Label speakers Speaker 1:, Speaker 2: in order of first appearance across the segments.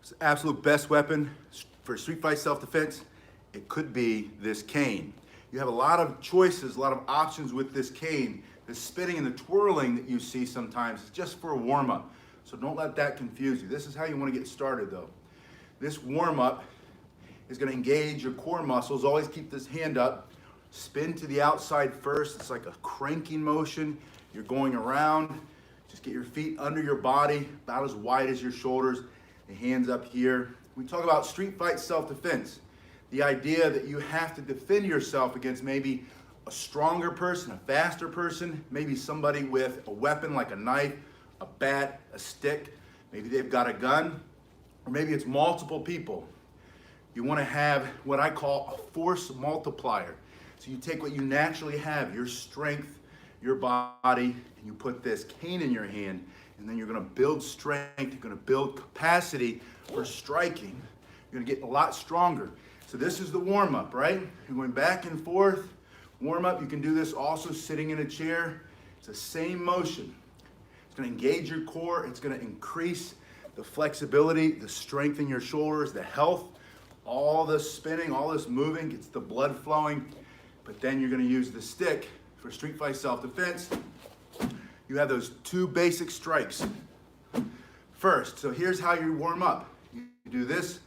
Speaker 1: It's the absolute best weapon for street fight self-defense. It could be this cane. You have a lot of choices, a lot of options with this cane. The spinning and the twirling that you see sometimes is just for a warm-up. So don't let that confuse you. This is how you want to get started though. This warm-up is going to engage your core muscles. Always keep this hand up. Spin to the outside first. It's like a cranking motion. You're going around. Just get your feet under your body, about as wide as your shoulders. The hands up here. We talk about street fight self-defense. The idea that you have to defend yourself against maybe a stronger person, a faster person, maybe somebody with a weapon like a knife, a bat, a stick. Maybe they've got a gun, or maybe it's multiple people. You want to have what I call a force multiplier. So you take what you naturally have, your strength, your body, and you put this cane in your hand, and then you're going to build strength, you're going to build capacity for striking. You're going to get a lot stronger. So this is the warm-up, right? You're going back and forth. Warm-up, you can do this also sitting in a chair. It's the same motion. It's going to engage your core. It's going to increase the flexibility, the strength in your shoulders, the health, all this spinning, all this moving, gets the blood flowing. But then you're going to use the stick for street fight self-defense. You have those two basic strikes. First, so here's how you warm up. You do this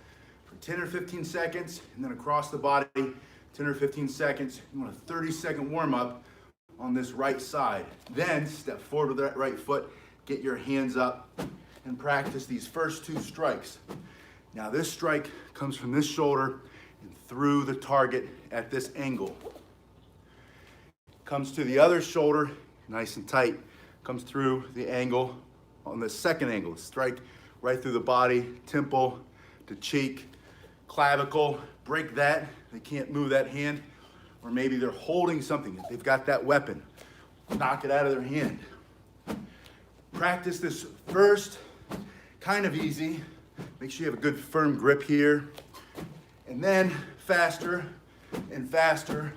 Speaker 1: for 10 or 15 seconds, and then across the body, 10 or 15 seconds. You want a 30-second warm-up on this right side. Then step forward with that right foot, get your hands up, and practice these first two strikes. Now this strike comes from this shoulder and through the target at this angle. Comes to the other shoulder, nice and tight, comes through the angle on the second angle. Strike right through the body, temple to cheek, clavicle, break that. They can't move that hand, or maybe they're holding something. They've got that weapon. Knock it out of their hand. Practice this first, kind of easy. Make sure you have a good firm grip here. And then faster and faster.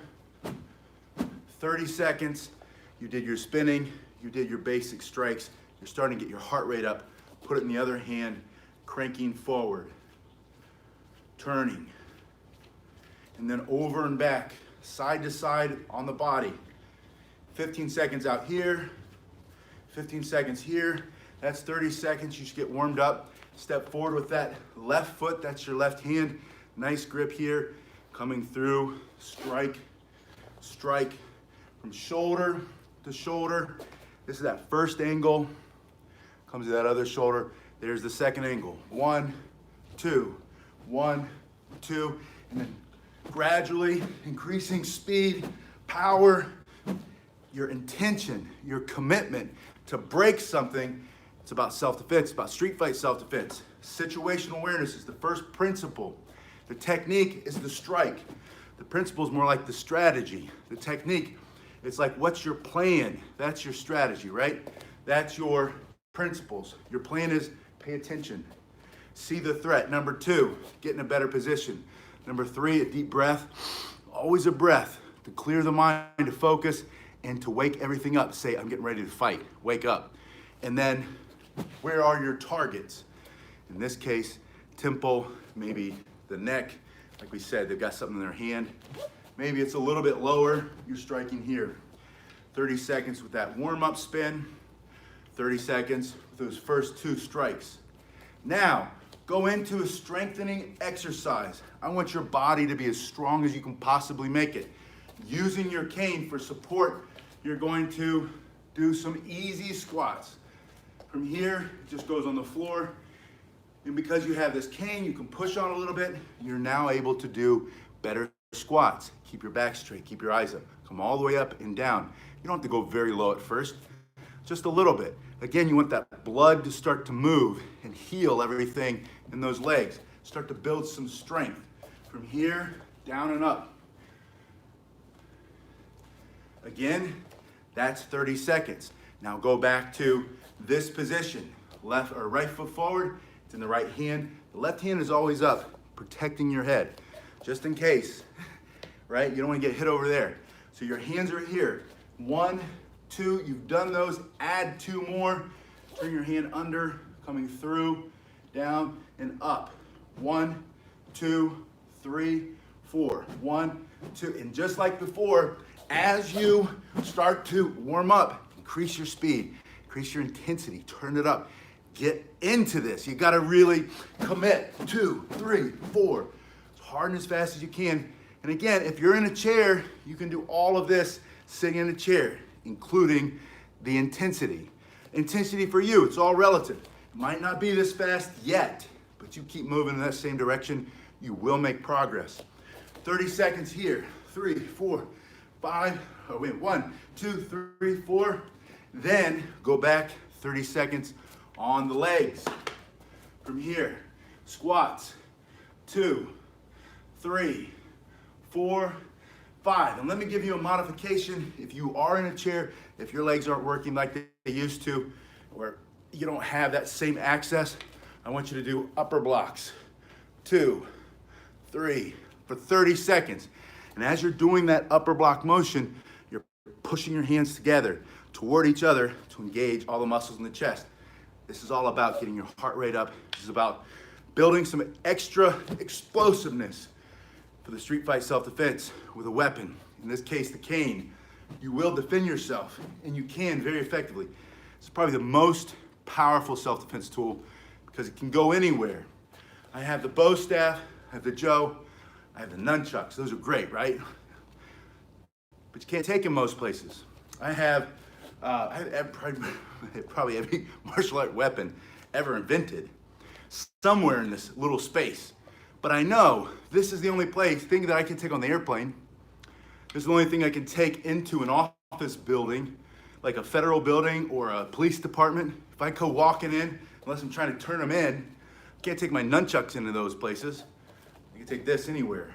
Speaker 1: 30 seconds, you did your spinning, you did your basic strikes. You're starting to get your heart rate up. Put it in the other hand, cranking forward, turning, and then over and back, side to side on the body. 15 seconds out here, 15 seconds here. That's 30 seconds. You should get warmed up. Step forward with that left foot. That's your left hand. Nice grip here. Coming through, strike, strike from shoulder to shoulder. This is that first angle. Comes to that other shoulder. There's the second angle. 1, 2, 1, 2, and then gradually increasing speed, power, your intention, your commitment to break something. It's about self-defense, it's about street fight self-defense. Situational awareness is the first principle. The technique is the strike. The principle is more like the strategy. The technique, it's like what's your plan? That's your strategy, right? That's your principles. Your plan is pay attention. See the threat. Number 2, get in a better position. Number 3, a deep breath. Always a breath to clear the mind, to focus, and to wake everything up. Say, I'm getting ready to fight. Wake up. And then, where are your targets? In this case, temple, maybe the neck. Like we said, they've got something in their hand. Maybe it's a little bit lower. You're striking here. 30 seconds with that warm-up spin. 30 seconds with those first 2 strikes. Now, go into a strengthening exercise. I want your body to be as strong as you can possibly make it. Using your cane for support, you're going to do some easy squats. From here, it just goes on the floor. And because you have this cane, you can push on a little bit. You're now able to do better squats. Keep your back straight, keep your eyes up. Come all the way up and down. You don't have to go very low at first, just a little bit. Again, you want that blood to start to move and heal everything in those legs. Start to build some strength. From here, down and up. Again, that's 30 seconds. Now go back to this position. Left or right foot forward, it's in the right hand. The left hand is always up, protecting your head, just in case, right? You don't want to get hit over there. So your hands are here. 1, 2, you've done those. Add 2 more. Turn your hand under, coming through, down and up. 1, 2, 3, 4. 1, 2. And just like before, as you start to warm up, increase your speed, increase your intensity, turn it up. Get into this. You got to really commit. 2, 3, 4. As hard and as fast as you can. And again, if you're in a chair, you can do all of this sitting in a chair, including the intensity. Intensity for you, it's all relative. It might not be this fast yet, but you keep moving in that same direction, you will make progress. 30 seconds here. 3, 4, 5. 1, 2, 3, 4. Then go back 30 seconds on the legs. From here, squats. 2, 3, 4, 5. And let me give you a modification. If you are in a chair, if your legs aren't working like they used to, or you don't have that same access, I want you to do upper blocks. 2, 3, for 30 seconds. And as you're doing that upper block motion, you're pushing your hands together toward each other to engage all the muscles in the chest. This is all about getting your heart rate up. This is about building some extra explosiveness for the street fight self-defense with a weapon. In this case, the cane. You will defend yourself, and you can very effectively. It's probably the most powerful self-defense tool because it can go anywhere. I have the bow staff, I have the Joe, I have the nunchucks. Those are great, right? But you can't take them most places. I have probably every martial art weapon ever invented somewhere in this little space. But I know this is the only thing that I can take on the airplane. This is the only thing I can take into an office building, like a federal building or a police department. If I go walking in, unless I'm trying to turn them in, I can't take my nunchucks into those places. I can take this anywhere.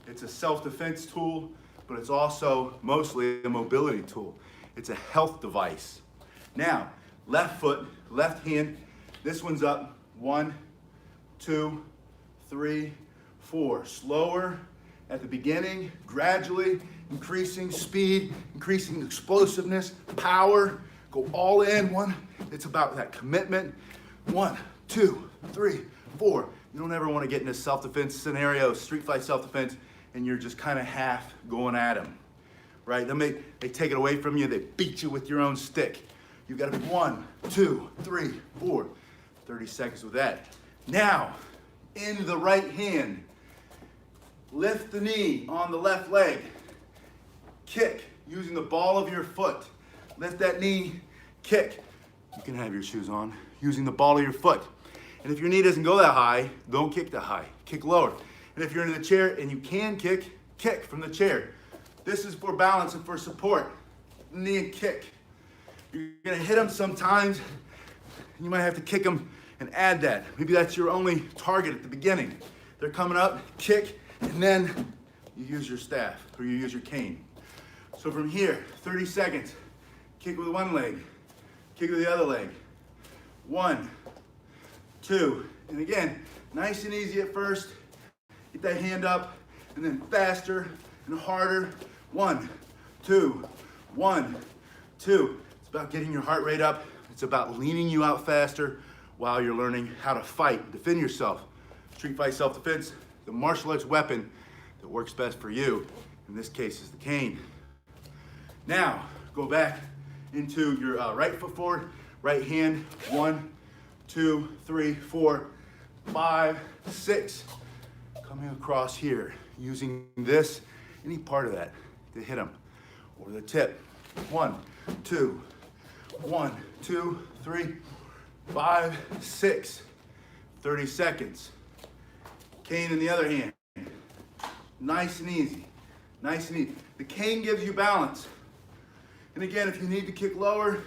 Speaker 1: It's a self-defense tool, but it's also mostly a mobility tool. It's a health device. Now, left foot, left hand, this one's up. 1, 2, 3, 4. Slower at the beginning, gradually increasing speed, increasing explosiveness, power. Go all in. It's about that commitment. 1, 2, 3, 4. You don't ever want to get in a self-defense scenario, street fight self-defense, and you're just kind of half going at them, right? Then they take it away from you. They beat you with your own stick. You've got to be 1, 2, 3, 4. 30 seconds with that. Now, in the right hand, lift the knee on the left leg. Kick using the ball of your foot. Lift that knee, kick. You can have your shoes on using the ball of your foot. And if your knee doesn't go that high, don't kick that high. Kick lower. And if you're in the chair and you can kick, kick from the chair. This is for balance and for support. Knee and kick. You're gonna hit them sometimes. You might have to kick them and add that. Maybe that's your only target at the beginning. They're coming up, kick, and then you use your staff or you use your cane. So from here, 30 seconds, kick with one leg, kick with the other leg. 1, 2, and again, nice and easy at first. Get that hand up, and then faster and harder. 1, 2, 1, 2. It's about getting your heart rate up. It's about leaning you out faster while you're learning how to fight, defend yourself. Street fight self-defense, the martial arts weapon that works best for you, in this case is the cane. Now, go back into your right foot forward, right hand. 1, 2, 3, 4, 5, 6. Coming across here, using this, any part of that to hit them over the tip. 1, 2, 1, 2, 3, 5, 6. 30 seconds. Cane in the other hand. Nice and easy. Nice and easy. The cane gives you balance. And again, if you need to kick lower,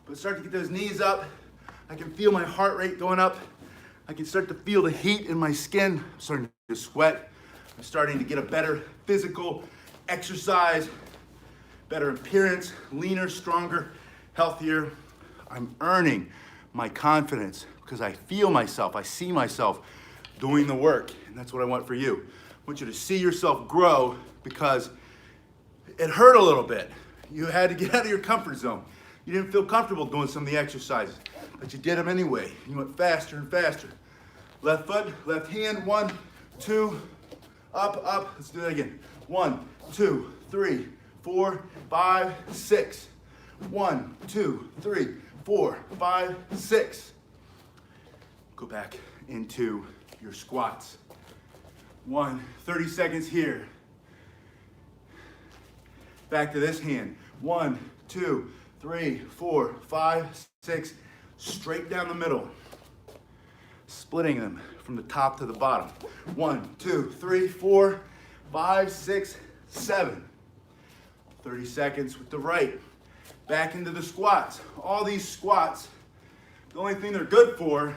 Speaker 1: but start to get those knees up. I can feel my heart rate going up. I can start to feel the heat in my skin. I'm starting to sweat. I'm starting to get a better physical exercise, better appearance, leaner, stronger, healthier. I'm earning my confidence because I feel myself, I see myself doing the work. And that's what I want for you. I want you to see yourself grow because it hurt a little bit. You had to get out of your comfort zone. You didn't feel comfortable doing some of the exercises. but you did them anyway. You went faster and faster. Left foot, left hand, 1, 2, up, up. Let's do that again. 1, 2, 3, 4, 5, 6. 1, 2, 3, 4, 5, 6. Go back into your squats. 30 seconds here. Back to this hand. 1, 2, 3, 4, 5, 6. Straight down the middle. Splitting them from the top to the bottom. 1, 2, 3, 4, 5, 6, 7. 30 seconds with the right. Back into the squats. All these squats, the only thing they're good for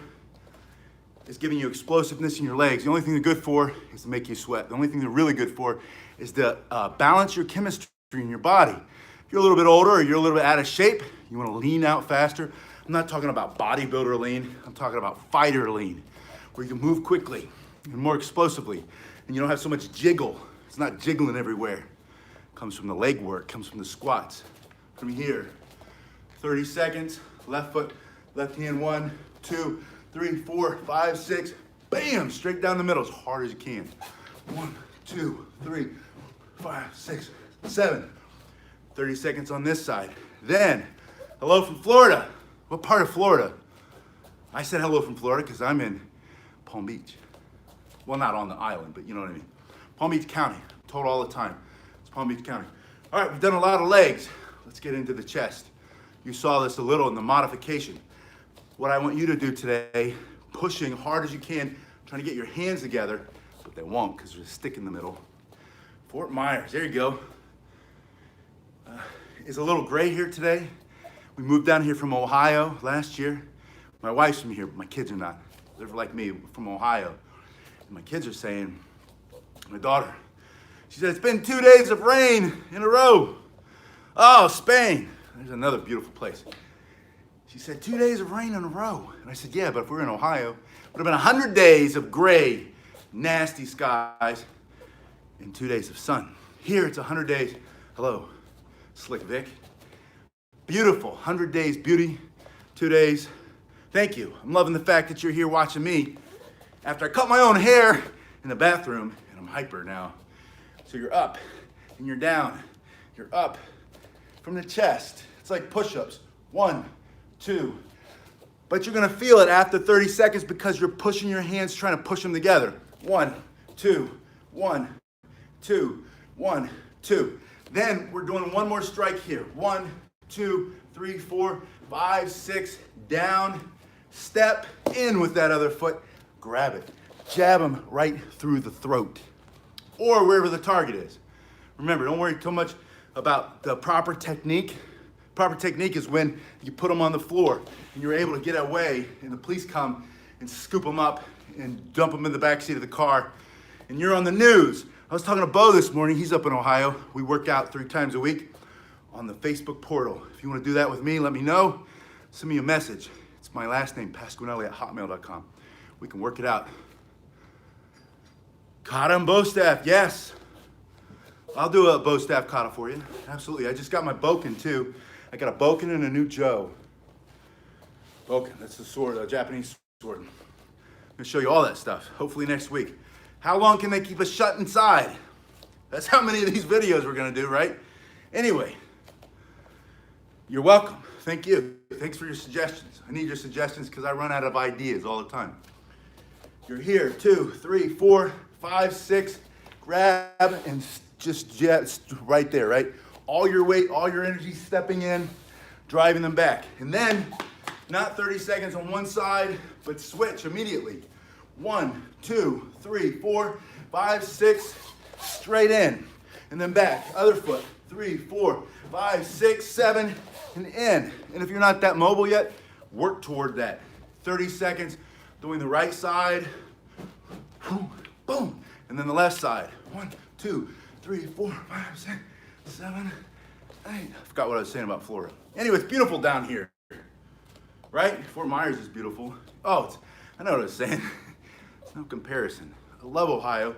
Speaker 1: is giving you explosiveness in your legs. The only thing they're good for is to make you sweat. The only thing they're really good for is to balance your chemistry in your body. If you're a little bit older or you're a little bit out of shape, you want to lean out faster. I'm not talking about bodybuilder lean. I'm talking about fighter lean, where you can move quickly and more explosively, and you don't have so much jiggle. It's not jiggling everywhere. It comes from the leg work, comes from the squats. From here, 30 seconds, left foot, left hand, 1, 2, 3, 4, 5, 6, bam, straight down the middle as hard as you can. 1, 2, 3, 5, 6, 7. 30 seconds on this side. Then, hello from Florida. What part of Florida? I said hello from Florida because I'm in Palm Beach. Well, not on the island, but you know what I mean. Palm Beach County, told all the time. It's Palm Beach County. All right, we've done a lot of legs. Let's get into the chest. You saw this a little in the modification. What I want you to do today, pushing hard as you can, trying to get your hands together, but they won't because there's a stick in the middle. Fort Myers, there you go. Is a little gray here today. We moved down here from Ohio last year. My wife's from here, but my kids are not. They're like me, from Ohio. And my kids are saying, my daughter, she said, it's been 2 days of rain in a row. Oh, Spain. There's another beautiful place. She said, 2 days of rain in a row. And I said, yeah, but if we're in Ohio, it would have been 100 days of gray, nasty skies, and 2 days of sun. Here, it's 100 days. Hello, Slick Vic. Beautiful, 100 days beauty, 2 days. Thank you. I'm loving the fact that you're here watching me after I cut my own hair in the bathroom, and I'm hyper now. So you're up, and you're down. You're up from the chest. It's like push-ups. 1, 2. But you're gonna feel it after 30 seconds because you're pushing your hands, trying to push them together. 1, 2, 1, 2, 1, 2. Then we're doing one more strike here. 1, 2, 3, 4, 5, 6, down, step in with that other foot, grab it, jab them right through the throat or wherever the target is. Remember, don't worry too much about the proper technique. Proper technique is when you put them on the floor and you're able to get away and the police come and scoop them up and dump them in the backseat of the car and you're on the news. I was talking to Bo this morning. He's up in Ohio. We work out 3 times a week on the Facebook portal. If you want to do that with me, let me know. Send me a message. It's my last name, pasquinelli@hotmail.com. We can work it out. Kata and bow staff, yes. I'll do a bow staff kata for you. Absolutely. I just got my bokken too. I got a bokken and a new jo. Bokken, that's the sword, a Japanese sword. I'm gonna show you all that stuff, hopefully next week. How long can they keep us shut inside? That's how many of these videos we're gonna do, right? Anyway, you're welcome. Thank you. Thanks for your suggestions. I need your suggestions because I run out of ideas all the time. You're here, 2, 3, 4, 5, 6. Grab and just right there, right? All your weight, all your energy stepping in, driving them back. And then, not 30 seconds on one side, but switch immediately. 1, 2, 3, 4, 5, 6, straight in. And then back, other foot, 3, 4, 5, 6, 7, and in. And if you're not that mobile yet, work toward that. 30 seconds, doing the right side, boom. And then the left side, 1, 2, 3, 4, 5, 6, 7, 8. I forgot what I was saying about Florida. Anyway, it's beautiful down here, right? Fort Myers is beautiful. Oh, I know what I was saying. It's no comparison. I love Ohio.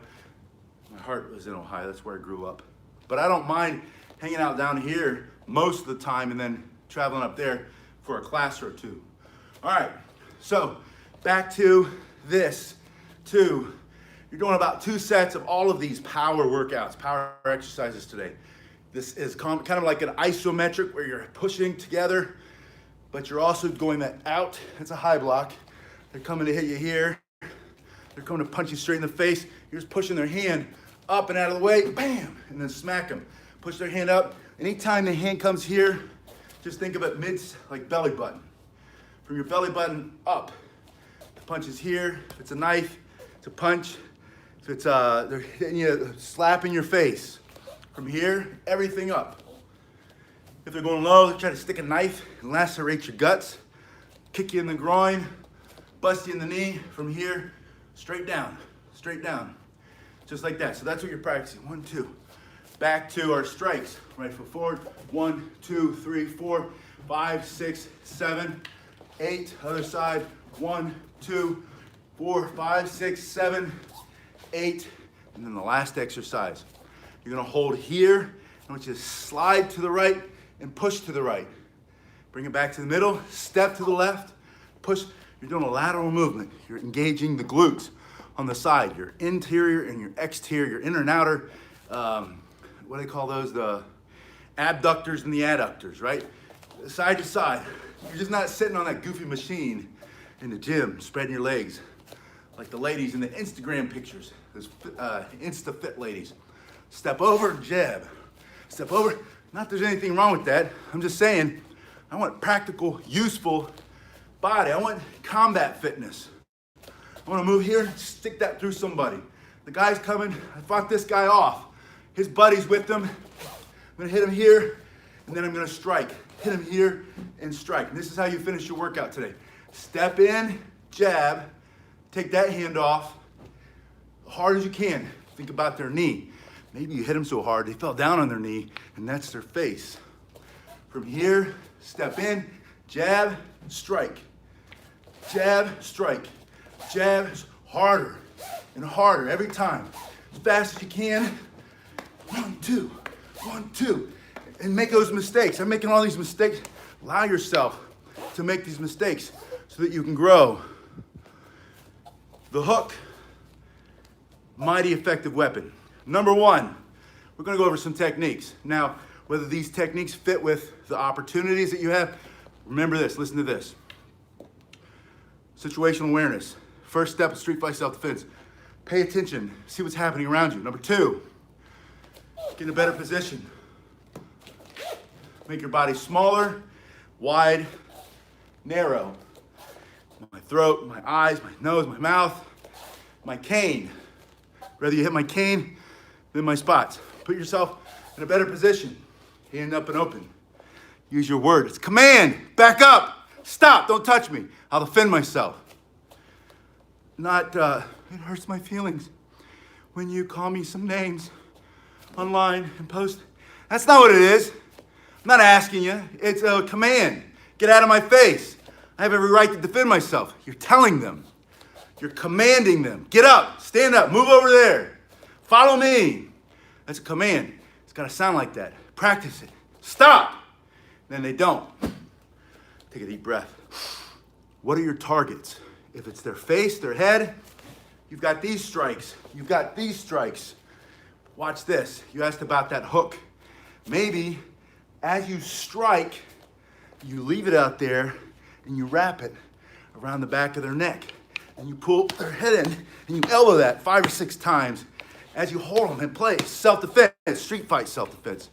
Speaker 1: My heart was in Ohio, that's where I grew up. But I don't mind hanging out down here most of the time and then traveling up there for a class or two. All right, so back to this, two. You're doing about 2 sets of all of these power workouts, power exercises today. This is kind of like an isometric where you're pushing together, but you're also going that out. It's a high block. They're coming to hit you here. They're coming to punch you straight in the face. You're just pushing their hand up and out of the way, bam, and then smack them. Push their hand up. Anytime the hand comes here, just think of it like belly button. From your belly button up. The punch is here. If it's a knife, it's a punch. If it's they're hitting you, slapping your face. From here, everything up. If they're going low, they try to stick a knife and lacerate your guts, kick you in the groin, bust you in the knee. From here, straight down, just like that. So that's what you're practicing. 1, 2. Back to our strikes. Right foot forward. 1, 2, 3, 4, 5, 6, 7, 8. Other side. 1, 2, 4, 5, 6, 7, 8. And then the last exercise. You're gonna hold here. I want you to slide to the right and push to the right. Bring it back to the middle. Step to the left. Push. You're doing a lateral movement. You're engaging the glutes on the side, your interior and your exterior, your inner and outer, what do they call those? The abductors and the adductors, right? Side to side. You're just not sitting on that goofy machine in the gym, spreading your legs, like the ladies in the Instagram pictures, those Insta Fit ladies. Step over, jab. Step over. Not that there's anything wrong with that. I'm just saying, I want practical, useful body. I want combat fitness. I want to move here, stick that through somebody. The guy's coming. I fought this guy off. His buddy's with him. I'm going to hit him here, and then I'm going to strike. Hit him here and strike. And this is how you finish your workout today. Step in, jab, take that hand off, as hard as you can. Think about their knee. Maybe you hit them so hard they fell down on their knee, and that's their face. From here, step in, jab, strike. Jab, strike. Jab, harder and harder every time. As fast as you can. 1, 2, 1, 2. And make those mistakes. I'm making all these mistakes. Allow yourself to make these mistakes so that you can grow. The hook, mighty effective weapon. Number 1, we're gonna go over some techniques. Now, whether these techniques fit with the opportunities that you have, remember this, listen to this. Situational awareness. First step of street fight self-defense. Pay attention, see what's happening around you. Number 2, get in a better position. Make your body smaller, wide, narrow. My throat, my eyes, my nose, my mouth, my cane. Rather you hit my cane than my spots. Put yourself in a better position. Hand up and open. Use your word. It's command. Back up. Stop. Don't touch me. I'll defend myself. Not, it hurts my feelings when you call me some names online and post. That's not what it is. I'm not asking you. It's a command. Get out of my face. I have every right to defend myself. You're telling them. You're commanding them. Get up. Stand up. Move over there. Follow me. That's a command. It's got to sound like that. Practice it. Stop. Then they don't. Take a deep breath. What are your targets? If it's their face, their head, you've got these strikes. You've got these strikes. Watch this. You asked about that hook. Maybe as you strike, you leave it out there and you wrap it around the back of their neck. And you pull their head in and you elbow that 5 or 6 times as you hold them in place. Self-defense, street fight self-defense.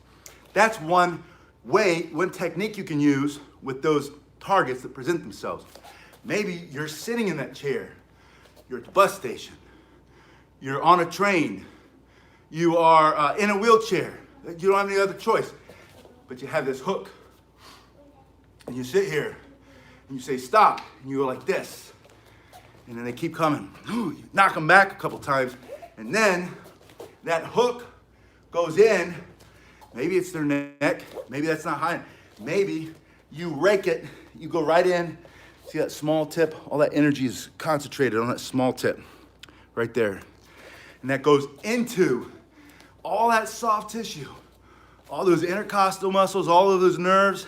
Speaker 1: That's one way, one technique you can use with those targets that present themselves. Maybe you're sitting in that chair. You're at the bus station. You're on a train. You are in a wheelchair. You don't have any other choice. But you have this hook. And you sit here. And you say, stop. And you go like this. And then they keep coming. You knock them back a couple times. And then that hook goes in. Maybe it's their neck. Maybe that's not high. Maybe you rake it. You go right in. See that small tip? All that energy is concentrated on that small tip right there. And that goes into all that soft tissue, all those intercostal muscles, all of those nerves.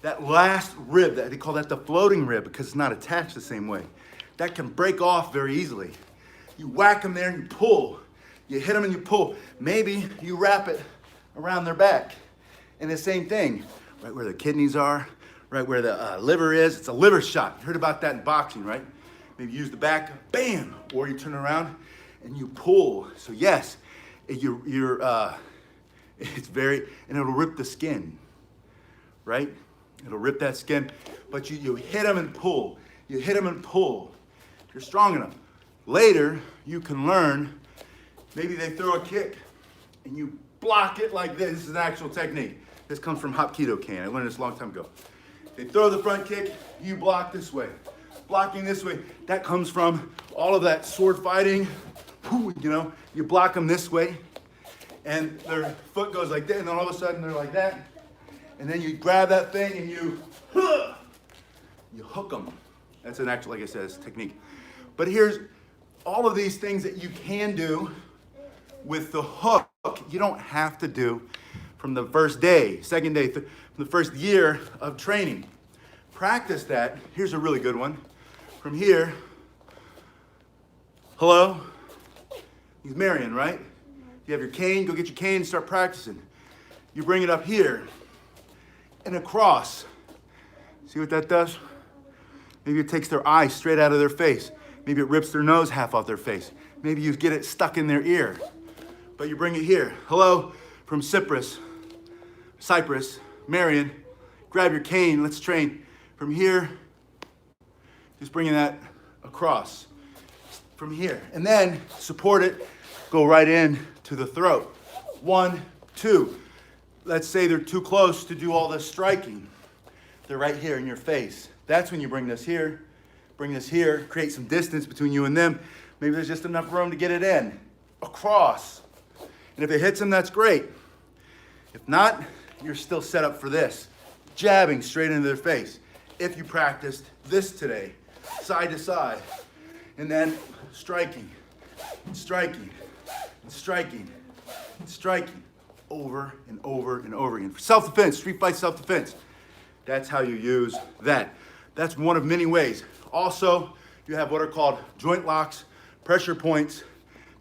Speaker 1: that last rib, they call that the floating rib because it's not attached the same way. That can break off very easily. You whack them there and you pull. You hit them and you pull. Maybe you wrap it around their back. And the same thing, right where the kidneys are, right where the liver is. It's a liver shot. You heard about that in boxing, right? Maybe you use the back, bam, or you turn around and you pull. So yes, it's very, and it'll rip the skin, right? It'll rip that skin, but you hit them and pull. You hit them and pull. If you're strong enough. Later, you can learn, maybe they throw a kick and you block it like this. This is an actual technique. This comes from Hapkido Can. I learned this a long time ago. They throw the front kick, you block this way. Blocking this way, that comes from all of that sword fighting. You know, you block them this way, and their foot goes like that, and then all of a sudden they're like that. And then you grab that thing and you hook them. That's an actual, like I said, it's a technique. But here's all of these things that you can do with the hook. You don't have to do from the first day, second day, from the first year of training. Practice that. Here's a really good one. From here, hello? He's Marion, right? You have your cane, go get your cane and start practicing. You bring it up here and across. See what that does? Maybe it takes their eye straight out of their face. Maybe it rips their nose half off their face. Maybe you get it stuck in their ear. But you bring it here. Hello, from Cyprus, Marion. Grab your cane, let's train. From here, just bringing that across. From here. And then support it, go right in to the throat. 1, 2. Let's say they're too close to do all this striking. They're right here in your face. That's when you bring this here, create some distance between you and them. Maybe there's just enough room to get it in. Across. And if it hits them, that's great. If not, you're still set up for this. Jabbing straight into their face. If you practiced this today, side to side, and then striking, striking, striking, striking, over and over and over again. For self-defense, street fight self-defense. That's how you use that. That's one of many ways. Also, you have what are called joint locks, pressure points,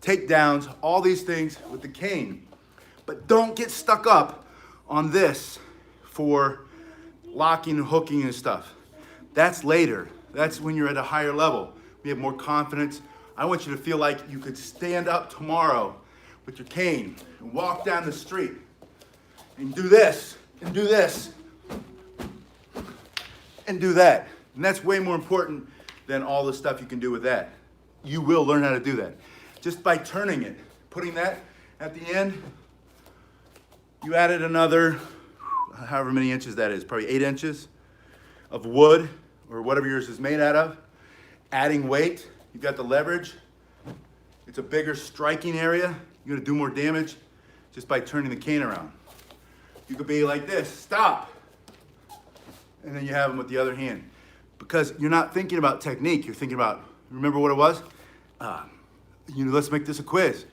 Speaker 1: takedowns, all these things with the cane. But don't get stuck up on this for locking and hooking and stuff. That's later. That's when you're at a higher level. We have more confidence. I want you to feel like you could stand up tomorrow with your cane and walk down the street and do this and do this and do that. And that's way more important than all the stuff you can do with that. You will learn how to do that. Just by turning it, putting that at the end, you added another, however many inches that is, probably 8 inches of wood or whatever yours is made out of. Adding weight, you've got the leverage. It's a bigger striking area. You're gonna do more damage just by turning the cane around. You could be like this, stop. And then you have them with the other hand. Because you're not thinking about technique, you're thinking about, remember what it was? Let's make this a quiz.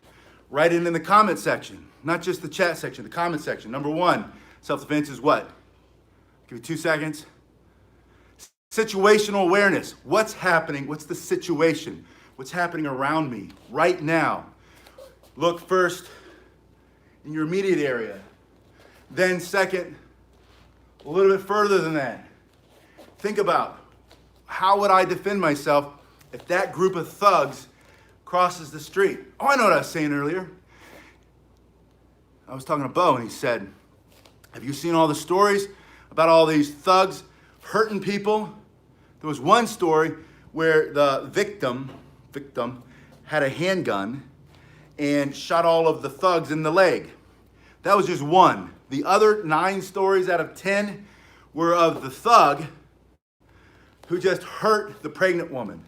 Speaker 1: Write it in the comment section, not just the chat section, the comment section. Number 1, self-defense is what? Give you 2 seconds. Situational awareness. What's happening? What's the situation? What's happening around me right now? Look first in your immediate area. Then second, a little bit further than that. Think about, how would I defend myself if that group of thugs crosses the street? Oh, I know what I was saying earlier. I was talking to Bo and he said, have you seen all the stories about all these thugs hurting people? There was one story where the victim had a handgun and shot all of the thugs in the leg. That was just one. The other 9 stories out of 10 were of the thug who just hurt the pregnant woman.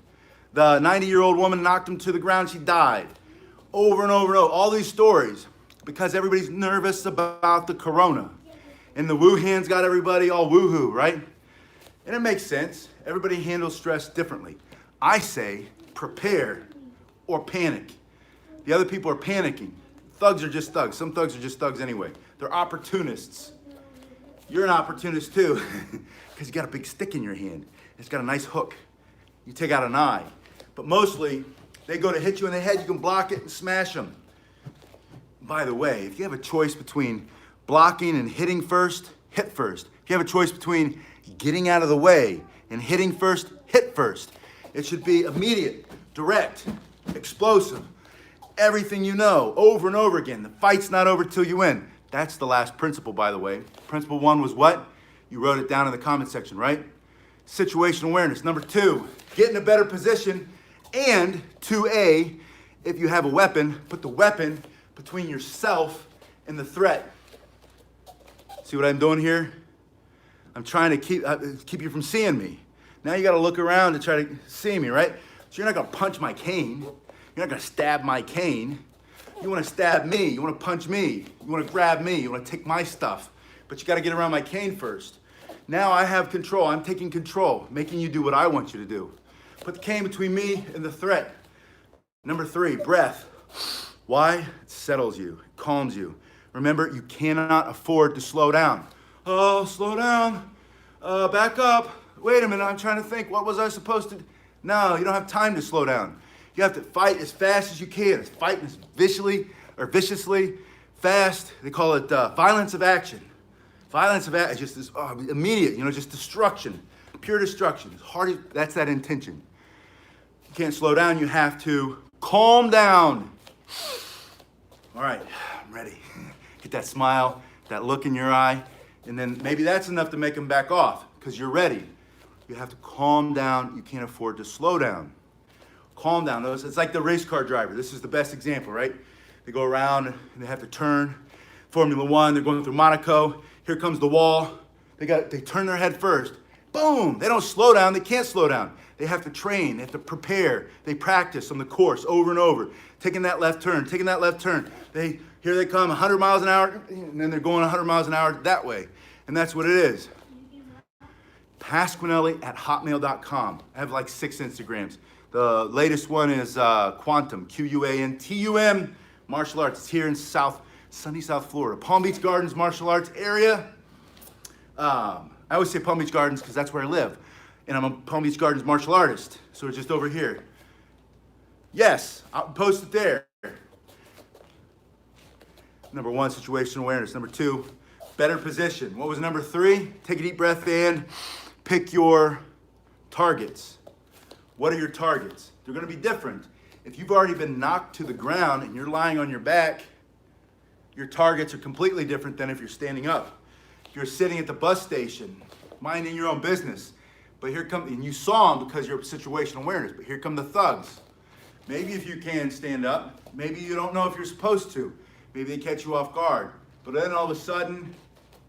Speaker 1: The 90-year-old woman knocked him to the ground, she died. Over and over and over, all these stories, because everybody's nervous about the corona. And the Wuhan's got everybody all woohoo, right? And it makes sense. Everybody handles stress differently. I say prepare or panic. The other people are panicking. Thugs are just thugs. Some thugs are just thugs anyway. They're opportunists. You're an opportunist too, because you got a big stick in your hand. It's got a nice hook. You take out an eye. But mostly, they go to hit you in the head, you can block it and smash them. By the way, if you have a choice between blocking and hitting first, hit first. If you have a choice between getting out of the way and hitting first, hit first. It should be immediate, direct, explosive. Everything you know, over and over again. The fight's not over till you win. That's the last principle, by the way. Principle 1 was what? You wrote it down in the comment section, right? Situational awareness. Number 2, get in a better position. And 2A, if you have a weapon, put the weapon between yourself and the threat. See what I'm doing here? I'm trying to keep you from seeing me. Now you got to look around to try to see me, right? So you're not going to punch my cane. You're not going to stab my cane. You want to stab me. You want to punch me. You want to grab me. You want to take my stuff. But you got to get around my cane first. Now I have control. I'm taking control, making you do what I want you to do. Put the cane between me and the threat. Number 3, breath. Why? It settles you. It calms you. Remember, you cannot afford to slow down. Oh, slow down. Back up. Wait a minute, I'm trying to think. What was I supposed to do? No, you don't have time to slow down. You have to fight as fast as you can. Fight as viciously, fast. They call it violence of action. Violence of action is just this immediate, just destruction, pure destruction. It's hard. That's that intention. You can't slow down. You have to calm down. All right, I'm ready. Get that smile, that look in your eye, and then maybe that's enough to make them back off because you're ready. You have to calm down. You can't afford to slow down. Calm down. It's like the race car driver. This is the best example, right? They go around and they have to turn. Formula One, they're going through Monaco. Here comes the wall. They turn their head first. Boom! They don't slow down. They can't slow down. They have to train. They have to prepare. They practice on the course over and over. Taking that left turn, taking that left turn. Here they come 100 miles an hour, and then they're going 100 miles an hour that way. And that's what it is. Pasquinelli@hotmail.com. I have like 6 Instagrams. The latest one is Quantum, Quantum, martial arts. It's here in sunny South Florida. Palm Beach Gardens martial arts area. I always say Palm Beach Gardens because that's where I live. And I'm a Palm Beach Gardens martial artist. So it's just over here. Yes, I'll post it there. Number 1, situational awareness. Number 2, better position. What was number 3? Take a deep breath in. Pick your targets. What are your targets? They're going to be different. If you've already been knocked to the ground and you're lying on your back, your targets are completely different than if you're standing up. If you're sitting at the bus station, minding your own business, but here come, and you saw them because you're situational awareness, but here come the thugs. Maybe if you can stand up, maybe you don't know if you're supposed to. Maybe they catch you off guard. But then all of a sudden,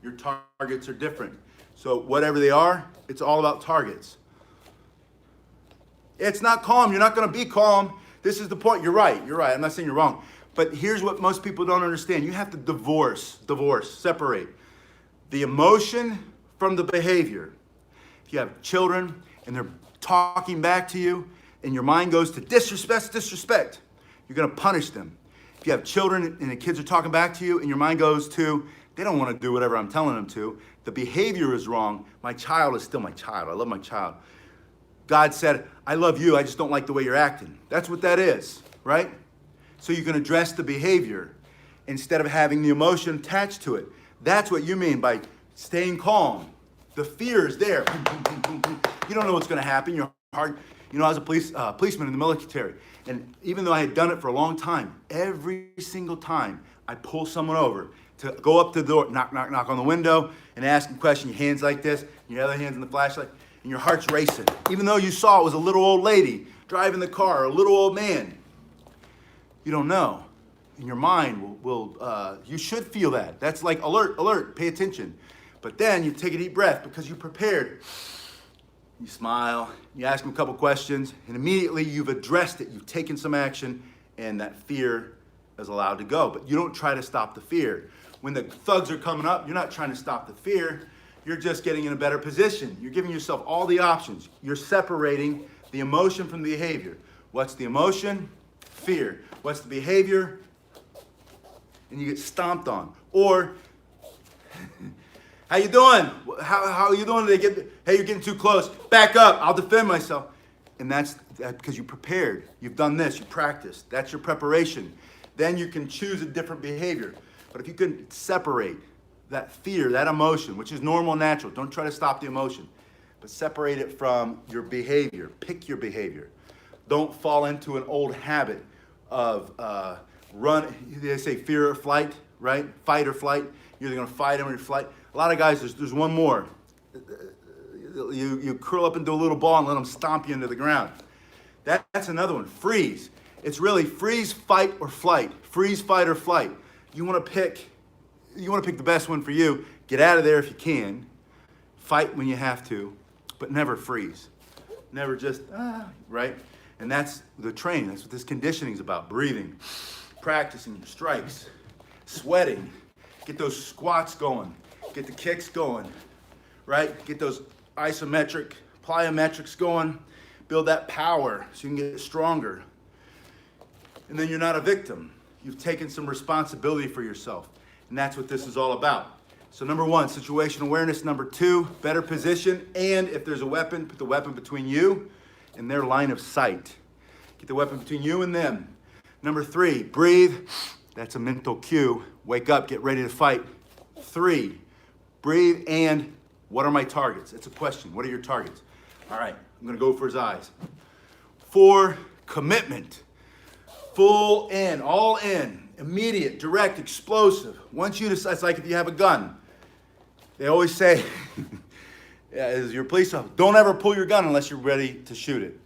Speaker 1: your targets are different. So whatever they are, it's all about targets. It's not calm. You're not going to be calm. This is the point. You're right. I'm not saying you're wrong. But here's what most people don't understand. You have to separate the emotion from the behavior. If you have children and they're talking back to you and your mind goes to disrespect, you're going to punish them. If you have children and the kids are talking back to you and your mind goes to, they don't want to do whatever I'm telling them to, the behavior is wrong. My child is still my child. I love my child. God said, I love you, I just don't like the way you're acting. That's what that is, right? So you can address the behavior instead of having the emotion attached to it. That's what you mean by staying calm. The fear is there. You don't know what's going to happen. Your heart. I was a policeman in the military, and even though I had done it for a long time, every single time I pull someone over to go up to the door, knock on the window, and ask them a question. Your hands like this, and your other hand's in the flashlight, and your heart's racing. Even though you saw it was a little old lady driving the car, or a little old man, you don't know. And your mind will you should feel that. That's like alert, pay attention. But then you take a deep breath because you prepared. You smile, you ask them a couple questions, and immediately you've addressed it. You've taken some action, and that fear is allowed to go. But you don't try to stop the fear. When the thugs are coming up, you're not trying to stop the fear. You're just getting in a better position. You're giving yourself all the options. You're separating the emotion from the behavior. What's the emotion? Fear. What's the behavior? And you get stomped on. Or How you doing? How are you doing? Hey, you're getting too close. Back up. I'll defend myself. And that's because you prepared. You've done this. You practiced. That's your preparation. Then you can choose a different behavior. But if you can separate that fear, that emotion, which is normal and natural, don't try to stop the emotion, but separate it from your behavior. Pick your behavior. Don't fall into an old habit of they say fear or flight, right? Fight or flight. You're either going to fight them or you flight. A lot of guys, there's one more. You curl up into a little ball and let them stomp you into the ground. That's another one. Freeze. It's really freeze, fight, or flight. Freeze, fight, or flight. You want to pick the best one for you. Get out of there if you can. Fight when you have to, but never freeze. Never just, right? And that's the training. That's what this conditioning is about. Breathing, practicing strikes, sweating. Get those squats going. Get the kicks going, right? Get those isometric, plyometrics going. Build that power so you can get stronger. And then you're not a victim. You've taken some responsibility for yourself. And that's what this is all about. So number one, situational awareness. Number two, better position. And if there's a weapon, put the weapon between you and their line of sight. Get the weapon between you and them. Number three, breathe. That's a mental cue. Wake up, get ready to fight. Three, breathe, and what are my targets? It's a question. What are your targets? All right, I'm gonna go for his eyes. Four, commitment. Full in, all in, immediate, direct, explosive. Once you decide, it's like if you have a gun. They always say, as your police officer, don't ever pull your gun unless you're ready to shoot it.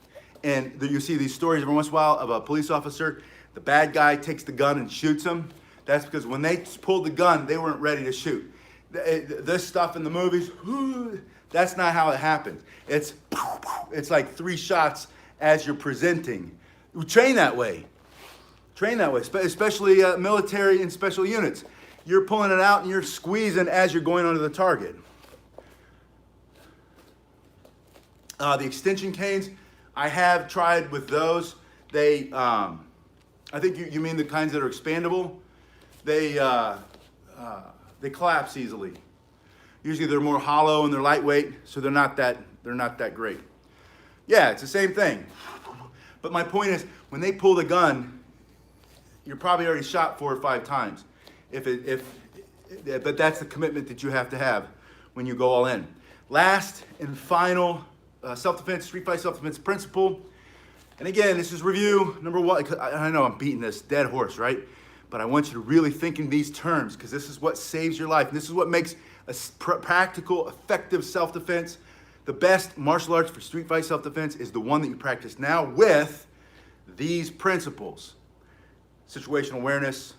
Speaker 1: And you see these stories every once in a while of a police officer, the bad guy takes the gun and shoots him. That's because when they pulled the gun, they weren't ready to shoot. This stuff in the movies, that's not how it happens. It's like 3 shots as you're presenting. We train that way. Train that way, especially military and special units. You're pulling it out and you're squeezing as you're going under the target. The extension canes, I have tried with those. They, I think you mean the kinds that are expandable. They collapse easily. Usually they're more hollow and they're lightweight, so they're not that great. Yeah, it's the same thing. But my point is, when they pull the gun, you're probably already shot 4 or 5 times. But that's the commitment that you have to have when you go all in. Last and final self-defense, street fight self-defense principle. And again, this is review number 1. I know I'm beating this dead horse, right? But I want you to really think in these terms, because this is what saves your life. And this is what makes a practical, effective self-defense. The best martial arts for street fight self-defense is the one that you practice now with these principles. Situational awareness,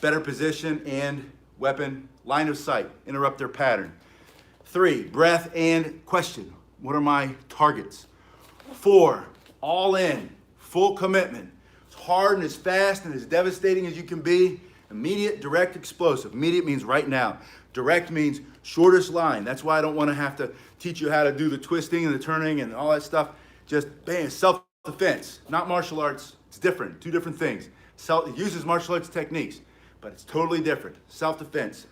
Speaker 1: better position and weapon, line of sight, interrupt their pattern. 3, breath and question. What are my targets? 4, all in, full commitment. As hard and as fast and as devastating as you can be. Immediate, direct, explosive. Immediate means right now. Direct means shortest line. That's why I don't want to have to teach you how to do the twisting and the turning and all that stuff. Just bam, self-defense, not martial arts. It's different, 2 different things. It uses martial arts techniques, but it's totally different. Self-defense,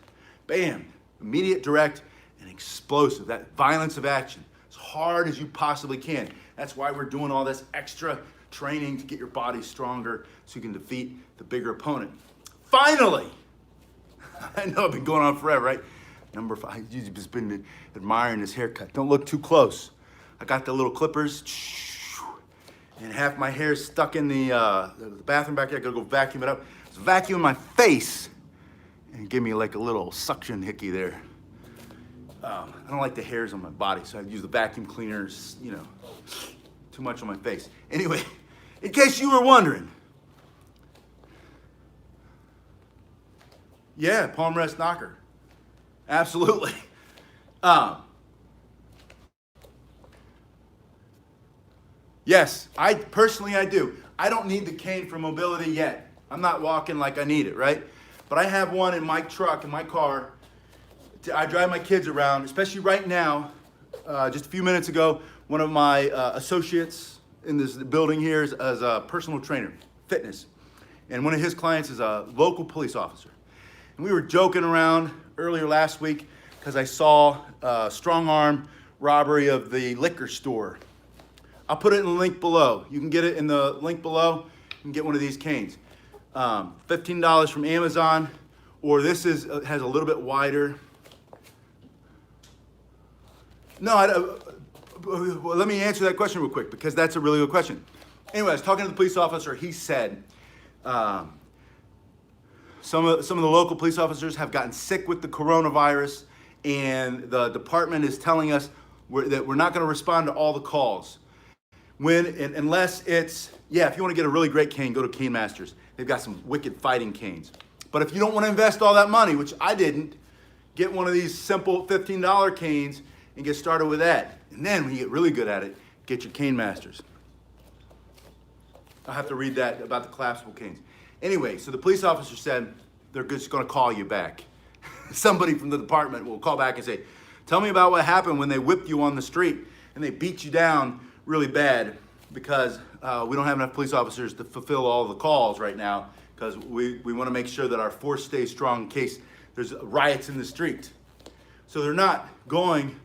Speaker 1: bam, immediate, direct, and explosive. That violence of action, as hard as you possibly can. That's why we're doing all this extra training to get your body stronger so you can defeat the bigger opponent. Finally, I know I've been going on forever, right? Number 5, you've just been admiring this haircut. Don't look too close. I got the little clippers, and half my hair is stuck in the bathroom back there. I gotta go vacuum it up. It's vacuuming my face and give me like a little suction hickey there. I don't like the hairs on my body, so I use the vacuum cleaners, too much on my face. Anyway, in case you were wondering, yeah, palm rest knocker. Absolutely. Yes, I do. I don't need the cane for mobility yet. I'm not walking like I need it, right? But I have one in my truck, in my car. I drive my kids around, especially right now. Just a few minutes ago, one of my associates in this building here is a personal trainer, fitness. And one of his clients is a local police officer. And And we were joking around earlier last week because I saw a strong arm robbery of the liquor store. I'll put it in the link below. You can get it in the link below. You can get one of these canes. $15 from Amazon, or this has a little bit wider. No, well, let me answer that question real quick because that's a really good question. Anyway, I was talking to the police officer. He said some of the local police officers have gotten sick with the coronavirus, and the department is telling us that we're not going to respond to all the calls. Unless it's, if you want to get a really great cane, go to Cane Masters. They've got some wicked fighting canes. But if you don't want to invest all that money, which I didn't, get one of these simple $15 canes and get started with that. And then when you get really good at it, get your Cane Masters. I'll have to read that about the collapsible canes. Anyway, so the police officer said they're just going to call you back. Somebody from the department will call back and say, tell me about what happened when they whipped you on the street and they beat you down really bad, because we don't have enough police officers to fulfill all the calls right now, because we want to make sure that our force stays strong in case there's riots in the street. So they're not going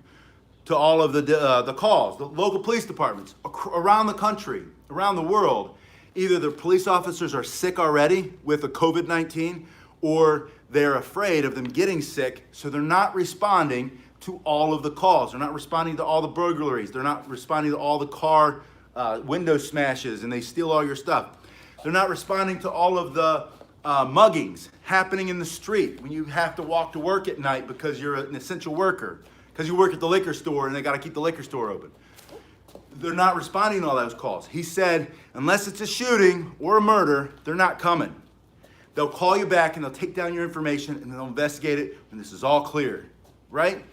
Speaker 1: to all of the calls. The local police departments around the country, around the world, either the police officers are sick already with the COVID-19, or they're afraid of them getting sick, so they're not responding to all of the calls. They're not responding to all the burglaries. They're not responding to all the car window smashes and they steal all your stuff. They're not responding to all of the muggings happening in the street when you have to walk to work at night because you're an essential worker, because you work at the liquor store and they got to keep the liquor store open. They're not responding to all those calls. He said, unless it's a shooting or a murder, they're not coming. They'll call you back and they'll take down your information and they'll investigate it when this is all clear, right?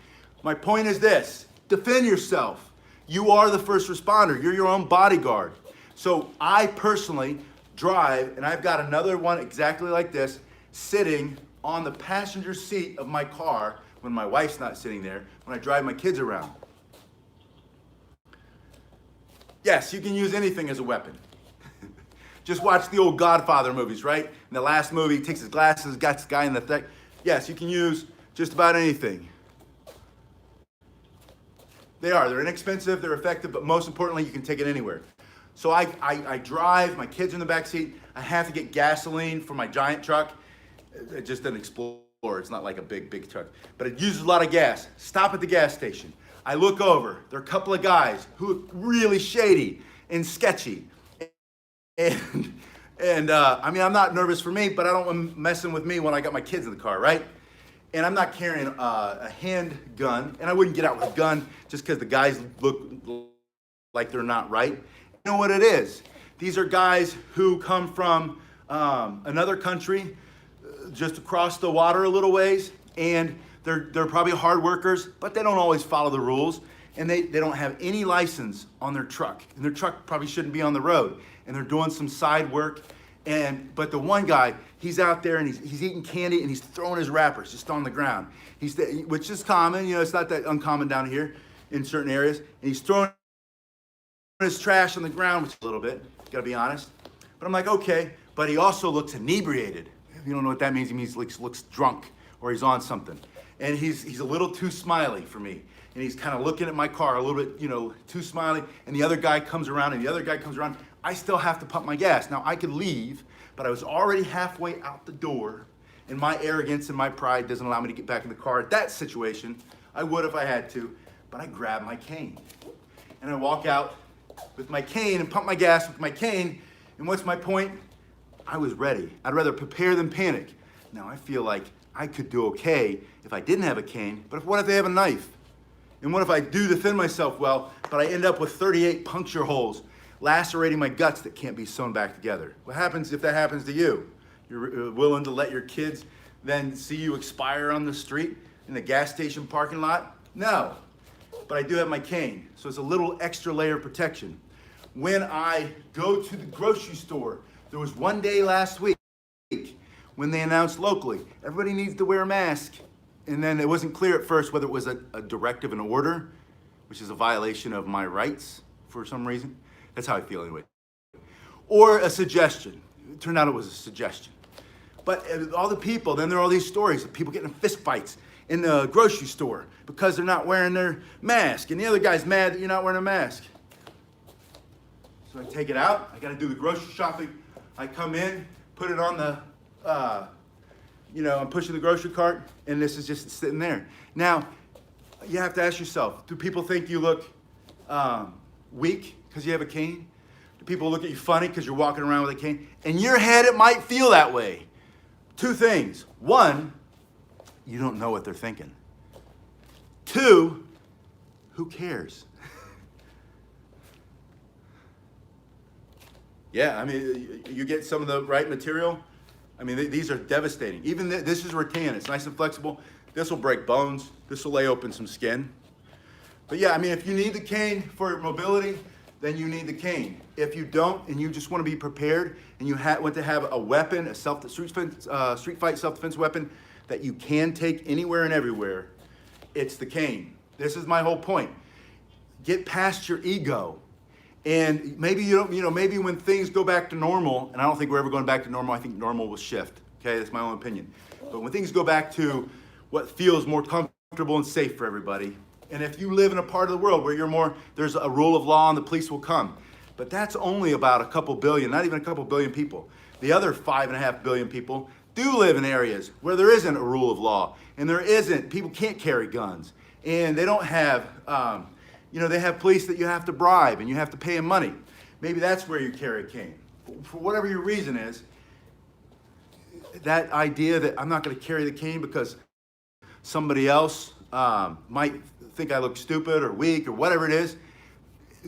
Speaker 1: My point is this: defend yourself. You are the first responder. You're your own bodyguard. So I personally drive, and I've got another one exactly like this sitting on the passenger seat of my car when my wife's not sitting there, when I drive my kids around. Yes, you can use anything as a weapon. Just watch the old Godfather movies, right? In the last movie, he takes his glasses, got this guy in the thing. Yes, you can use just about anything. They're inexpensive, they're effective, but most importantly, you can take it anywhere. So I drive, my kids are in the back seat. I have to get gasoline for my giant truck. It's just an Explorer, it's not like a big truck, but it uses a lot of gas. Stop at the gas station. I look over, there are a couple of guys who look really shady and sketchy. And I mean, I'm not nervous for me, but I don't want them messing with me when I got my kids in the car, right? And I'm not carrying a handgun, and I wouldn't get out with a gun just because the guys look like they're not right. You know what it is? These are guys who come from another country, just across the water a little ways, and they're probably hard workers, but they don't always follow the rules, and they don't have any license on their truck, and their truck probably shouldn't be on the road, and they're doing some side work. But the one guy, he's out there and he's eating candy and he's throwing his wrappers just on the ground. Which is common, you know, it's not that uncommon down here in certain areas. And he's throwing his trash on the ground, which is a little bit, gotta be honest. But I'm like, okay, but he also looks inebriated. If you don't know what that means, it means he looks drunk or he's on something. And he's a little too smiley for me. And he's kind of looking at my car a little bit, you know, too smiley. And the other guy comes around and the other guy comes around. I still have to pump my gas. Now I could leave, but I was already halfway out the door, and my arrogance and my pride doesn't allow me to get back in the car at that situation. I would if I had to, but I grab my cane. And I walk out with my cane and pump my gas with my cane, and what's my point? I was ready. I'd rather prepare than panic. Now I feel like I could do okay if I didn't have a cane, but what if they have a knife? And what if I do defend myself well, but I end up with 38 puncture holes lacerating my guts that can't be sewn back together? What happens if that happens to you? You're willing to let your kids then see you expire on the street in the gas station parking lot? No, but I do have my cane, so it's a little extra layer of protection. When I go to the grocery store, there was one day last week when they announced locally, everybody needs to wear a mask. And then it wasn't clear at first whether it was a directive, an order, which is a violation of my rights for some reason. That's how I feel anyway. Or a suggestion. It turned out it was a suggestion. But all the people, then there are all these stories of people getting in fist fights in the grocery store because they're not wearing their mask. And the other guy's mad that you're not wearing a mask. So I take it out. I got to do the grocery shopping. I come in, put it on the, I'm pushing the grocery cart, and this is just sitting there. Now, you have to ask yourself, do people think you look weak because you have a cane? Do people look at you funny because you're walking around with a cane? In your head, it might feel that way. Two things. One, you don't know what they're thinking. Two, who cares? Yeah, I mean, you get some of the right material. I mean, these are devastating. Even this is rattan. It's nice and flexible. This will break bones. This will lay open some skin. But yeah, I mean, if you need the cane for mobility, then you need the cane. If you don't, and you just want to be prepared, and you want to have a weapon, a street fight self-defense weapon that you can take anywhere and everywhere, it's the cane. This is my whole point. Get past your ego. And maybe you don't, maybe when things go back to normal, and I don't think we're ever going back to normal, I think normal will shift. Okay, that's my own opinion. But when things go back to what feels more comfortable and safe for everybody, and if you live in a part of the world where there's a rule of law and the police will come. But that's only about a couple billion, not even a couple billion people. The other 5.5 billion people do live in areas where there isn't a rule of law, and people can't carry guns, and they don't have, they have police that you have to bribe and you have to pay them money. Maybe that's where you carry a cane. For whatever your reason is, that idea that I'm not going to carry the cane because somebody else might think I look stupid or weak or whatever it is,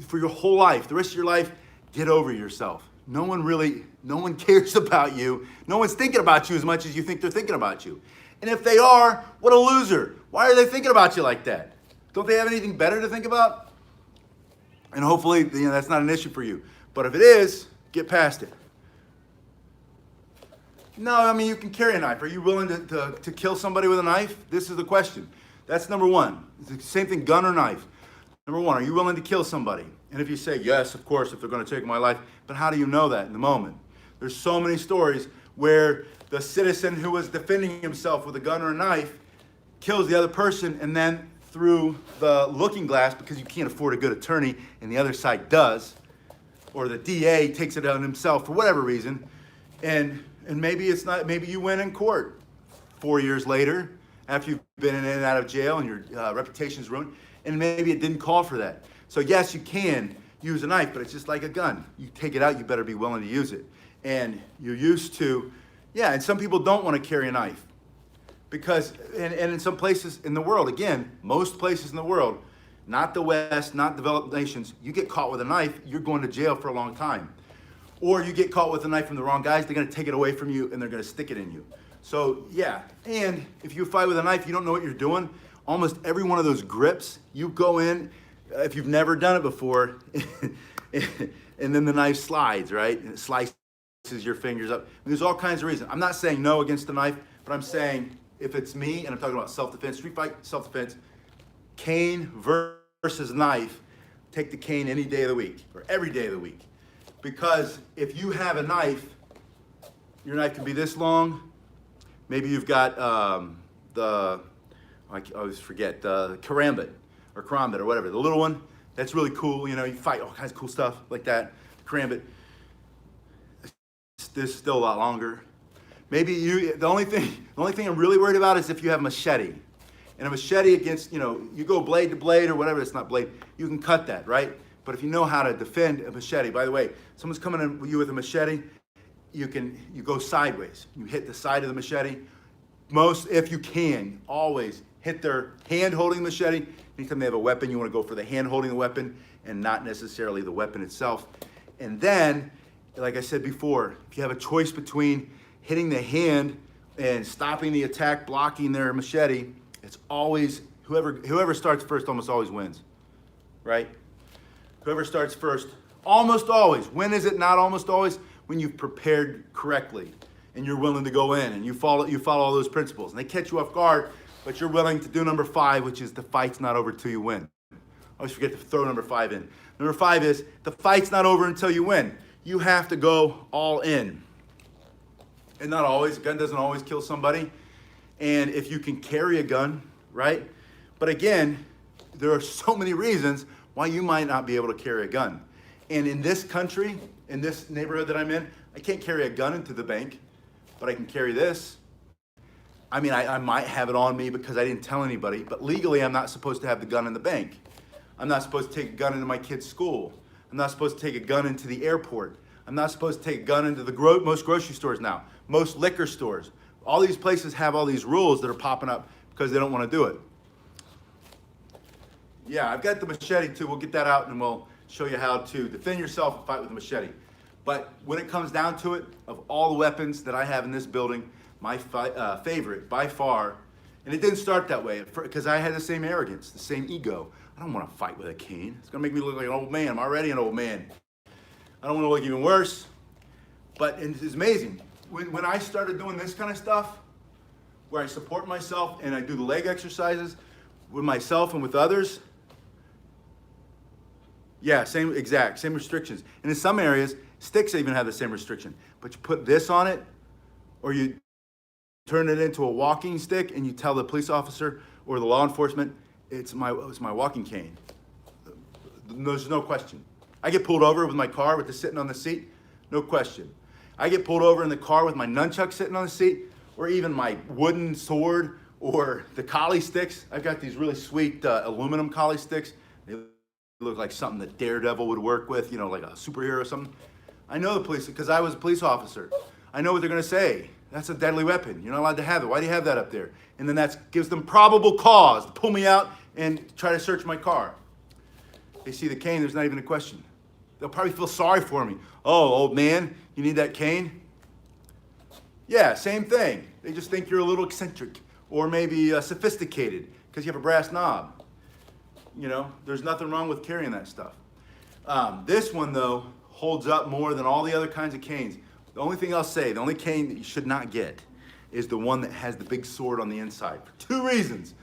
Speaker 1: for your whole life, the rest of your life, get over yourself. No one cares about you. No one's thinking about you as much as you think they're thinking about you. And if they are, what a loser. Why are they thinking about you like that? Don't they have anything better to think about? And hopefully, that's not an issue for you. But if it is, get past it. No, I mean, you can carry a knife. Are you willing to kill somebody with a knife? This is the question. That's number one. It's the same thing, gun or knife. Number one, are you willing to kill somebody? And if you say, yes, of course, if they're going to take my life, but how do you know that in the moment? There's so many stories where the citizen who was defending himself with a gun or a knife kills the other person, and then through the looking glass, because you can't afford a good attorney and the other side does, or the DA takes it on himself for whatever reason, and maybe maybe you win in court 4 years later after you've been in and out of jail and your reputation is ruined, and maybe it didn't call for that. So yes, you can use a knife, but it's just like a gun. You take it out, you better be willing to use it. And you're used to, and some people don't want to carry a knife. Because, and in some places in the world, again, most places in the world, not the West, not developed nations, you get caught with a knife, you're going to jail for a long time. Or you get caught with a knife from the wrong guys, they're going to take it away from you and they're going to stick it in you. So and if you fight with a knife, you don't know what you're doing. Almost every one of those grips, you go in, if you've never done it before, and then the knife slides, right? And it slices your fingers up. And there's all kinds of reasons. I'm not saying no against the knife, but I'm saying if it's me, and I'm talking about self-defense, street fight, self-defense, cane versus knife, take the cane any day of the week, or every day of the week. Because if you have a knife, your knife can be this long. Maybe you've got I always forget, the karambit or whatever, the little one. That's really cool. You fight all kinds of cool stuff like that. Karambit. This is still a lot longer. Maybe the only thing I'm really worried about is if you have a machete. And a machete against, you go blade to blade or whatever, it's not blade, you can cut that, right? But if you know how to defend a machete, by the way, someone's coming at you with a machete, you go sideways. You hit the side of the machete. If you can, always hit their hand holding the machete. Anytime they have a weapon, you want to go for the hand holding the weapon and not necessarily the weapon itself. And then, like I said before, if you have a choice between hitting the hand and stopping the attack, blocking their machete, it's always, whoever starts first almost always wins, right? Whoever starts first, almost always. When is it not almost always? When you've prepared correctly and you're willing to go in and you follow all those principles. And they catch you off guard, but you're willing to do number 5, which is the fight's not over till you win. I always forget to throw number 5 in. Number 5 is the fight's not over until you win. You have to go all in. And not always, a gun doesn't always kill somebody. And if you can carry a gun, right? But again, there are so many reasons why you might not be able to carry a gun. And in this country, in this neighborhood that I'm in, I can't carry a gun into the bank, but I can carry this. I mean, I might have it on me because I didn't tell anybody, but legally I'm not supposed to have the gun in the bank. I'm not supposed to take a gun into my kid's school. I'm not supposed to take a gun into the airport. I'm not supposed to take a gun into the most grocery stores now, most liquor stores. All these places have all these rules that are popping up because they don't want to do it. Yeah, I've got the machete too. We'll get that out and we'll show you how to defend yourself and fight with a machete. But when it comes down to it, of all the weapons that I have in this building, my favorite by far, and it didn't start that way because I had the same arrogance, the same ego. I don't want to fight with a cane. It's going to make me look like an old man. I'm already an old man. I don't want to look even worse. But it's amazing. When I started doing this kind of stuff, where I support myself and I do the leg exercises with myself and with others, yeah, same restrictions. And in some areas, sticks even have the same restriction. But you put this on it, or you turn it into a walking stick and you tell the police officer or the law enforcement, it's my walking cane. There's no question. I get pulled over with my car with the sitting on the seat, no question. I get pulled over in the car with my nunchuck sitting on the seat, or even my wooden sword, or the collie sticks. I've got these really sweet aluminum collie sticks. They look like something that Daredevil would work with, you know, like a superhero or something. I know the police, because I was a police officer. I know what they're gonna say. That's a deadly weapon. You're not allowed to have it. Why do you have that up there? And then that gives them probable cause to pull me out and try to search my car. They see the cane, there's not even a question. They'll probably feel sorry for me. Oh, old man, you need that cane? Yeah, same thing. They just think you're a little eccentric or maybe sophisticated because you have a brass knob. You know, there's nothing wrong with carrying that stuff. This one, though, holds up more than all the other kinds of canes. The only thing I'll say, the only cane that you should not get is the one that has the big sword on the inside for two reasons.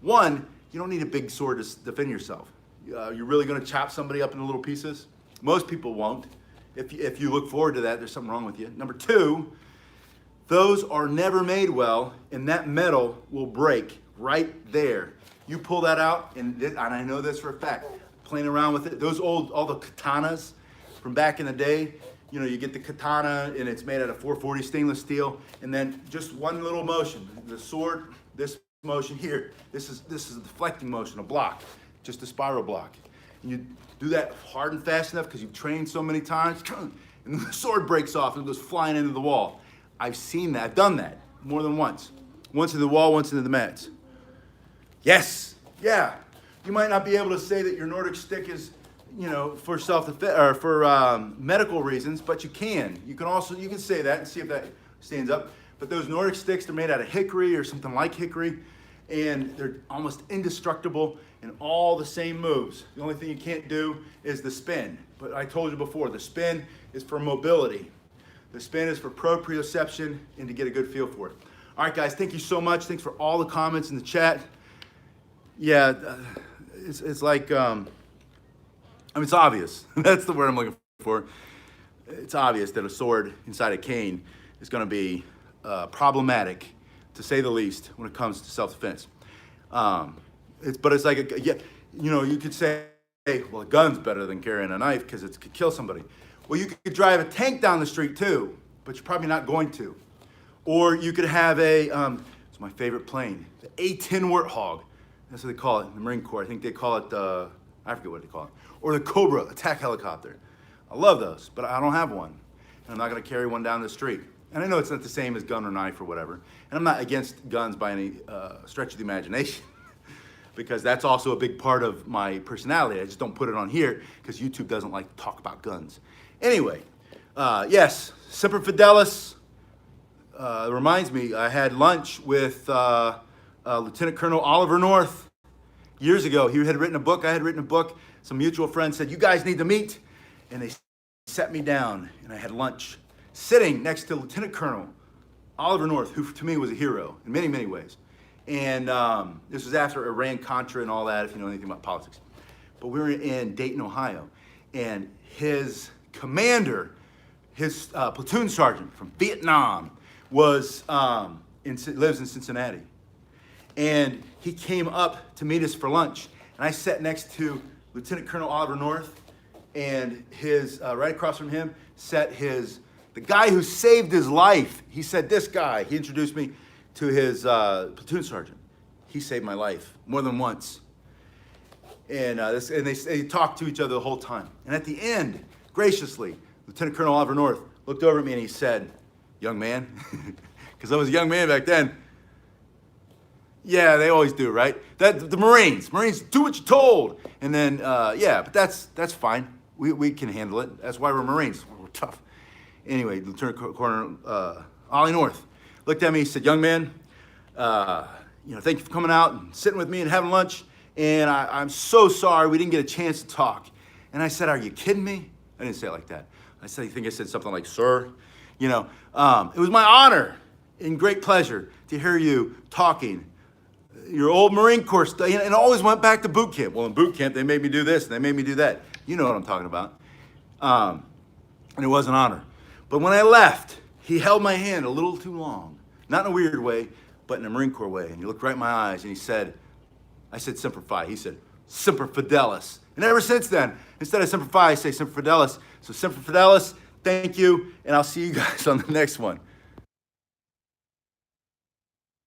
Speaker 1: One, you don't need a big sword to defend yourself. You're really going to chop somebody up into little pieces? Most people won't. If you look forward to that, there's something wrong with you. Number two, those are never made well, and that metal will break right there. You pull that out, and I know this for a fact, playing around with it, all the katanas from back in the day, you know, you get the katana and it's made out of 440 stainless steel, and then just one little motion, the sword, this motion here, this is a deflecting motion, a block, just a spiral block. And you do that hard and fast enough because you've trained so many times, and the sword breaks off and goes flying into the wall. I've seen that, I've done that more than once. Once into the wall, once into the mats. Yes, yeah. You might not be able to say that your Nordic stick is, you know, for self-defense or for medical reasons, but you can. You can say that and see if that stands up. But those Nordic sticks, they're made out of hickory or something like hickory, and they're almost indestructible in all the same moves. The only thing you can't do is the spin. But I told you before, the spin is for mobility. The spin is for proprioception and to get a good feel for it. All right, guys, thank you so much. Thanks for all the comments in the chat. Yeah, it's like, I mean, it's obvious. That's the word I'm looking for. It's obvious that a sword inside a cane is going to be problematic, to say the least, when it comes to self-defense. But it's like, you know, you could say, hey, well, a gun's better than carrying a knife because it could kill somebody. Well, you could drive a tank down the street too, but you're probably not going to. Or you could have it's my favorite plane, the A-10 Warthog. That's what they call it in the Marine Corps. I think they call it, I forget what they call it. Or the Cobra attack helicopter. I love those, but I don't have one. And I'm not gonna carry one down the street. And I know it's not the same as gun or knife or whatever. And I'm not against guns by any stretch of the imagination, because that's also a big part of my personality. I just don't put it on here because YouTube doesn't like to talk about guns. Anyway, yes, Semper Fidelis. Reminds me, I had lunch with Lieutenant Colonel Oliver North years ago. He had written a book, I had written a book. Some mutual friends said, you guys need to meet. And they set me down and I had lunch sitting next to Lieutenant Colonel Oliver North, who to me was a hero in many, many ways. And this was after Iran-Contra and all that, if you know anything about politics. But we were in Dayton, Ohio, and his commander, his platoon sergeant from Vietnam, lives in Cincinnati. And he came up to meet us for lunch. And I sat next to Lieutenant Colonel Oliver North, and right across from him sat the guy who saved his life. He said, this guy, he introduced me to his platoon sergeant. He saved my life more than once. And they talked to each other the whole time. And at the end, graciously, Lieutenant Colonel Oliver North looked over at me and he said, young man, because I was a young man back then. Yeah, they always do, right? The Marines do what you're told. And then, but that's fine. We can handle it. That's why we're Marines. We're tough. Anyway, Lieutenant Colonel Ollie North looked at me. He said, young man, thank you for coming out and sitting with me and having lunch. And I'm so sorry we didn't get a chance to talk. And I said, are you kidding me? I didn't say it like that. I think I said something like, sir. It was my honor and great pleasure to hear you talking your old Marine Corps stuff, and always went back to boot camp. Well, in boot camp, they made me do this and they made me do that. You know what I'm talking about. And it was an honor. But when I left, he held my hand a little too long. Not in a weird way, but in a Marine Corps way. And he looked right in my eyes and he said, I said Semper Fi. He said, Semper Fidelis. And ever since then, instead of Semper Fi, I say Semper Fidelis. So Semper Fidelis, thank you, and I'll see you guys on the next one.